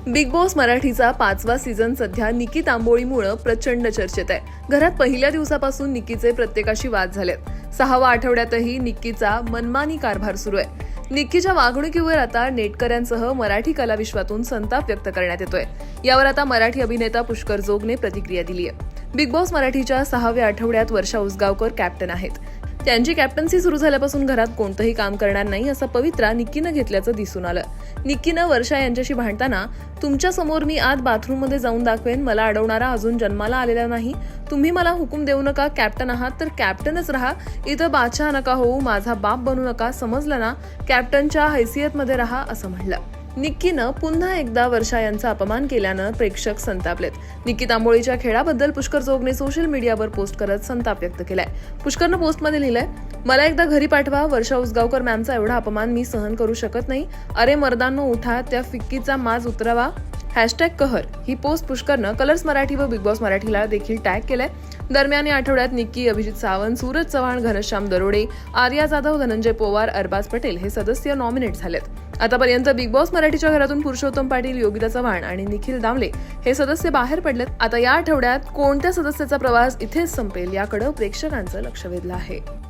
Big boss मराठीचा 5वा season सध्या निकी तांबोळीमुळे प्रचंड चर्चेत आहे. घरात पहिल्या दिवसापासून निकीचे प्रत्येकाशी वाद झालेत. 6व्या आठवड्यातही निकीचा मनमानी कारभार सुरू आहे. निकीच्या वागणुकीवर आता नेटकऱ्यांसह मराठी कलाविश्वातून संताप व्यक्त करण्यात येतोय. यावर आता मराठी अभिनेता पुष्कर जोगने प्रतिक्रिया दिली आहे. बिग बॉस मराठीच्या 6व्या आठवड्यात वर्षा उसगावकर कॅप्टन आहेत. त्यांची कॅप्टन्सी सुरू झाल्यापासून घरात कोणतंही काम करणार नाही असा पवित्रा निकीनं घेतल्याचं दिसून आलं. निकीनं वर्षा यांच्याशी भांडताना, तुमच्या समोर मी आत बाथरूममध्ये जाऊन दाखवेन, मला अडवणारा अजून जन्माला आलेला नाही. तुम्ही मला हुकूम देऊ नका. कॅप्टन आहात तर कॅप्टनच राहा. इथं बादशाह नका होऊ, माझा बाप बनू नका. समजलं ना? कॅप्टनच्या हैसियतमध्ये राहा, असं म्हणलं. निक्कीनं पुन्हा एकदा वर्षा यांचा अपमान केल्यानं प्रेक्षक संतापलेत. निकी तांबोळीच्या खेळाबद्दल पुष्कर जोगने सोशल मीडियावर पोस्ट करत संताप व्यक्त केलाय. पुष्करनं पोस्टमध्ये लिहिलंय, मला एकदा घरी पाठवा. वर्षा उसगावकर मॅमचा एवढा अपमान मी सहन करू शकत नाही. अरे मर्दांनो उठा, त्या फिक्कीचा माज उतरवा. #कहर ही पोस्ट पुष्करनं कलर्स मराठी व बिग बॉस मराठीला देखील टॅग केलंय. दरम्यान या आठवड्यात निक्की, अभिजित सावंत, सूरज चव्हाण, घनश्याम दरोडे, आर्या जाधव, धनंजय पवार, अरबाज पटेल हे सदस्य नॉमिनेट झालेत. आतापर्यंत बिग बॉस मराठीच्या घरातून पुरुषोत्तम पाटील, योगिता चव्हाण आणि निखिल दामले हे सदस्य बाहेर पडलेत. आता या आठवड्यात कोणत्या सदस्याचा प्रवास इथेच संपेल याकडे प्रेक्षकांचं लक्ष वेधलं आहे.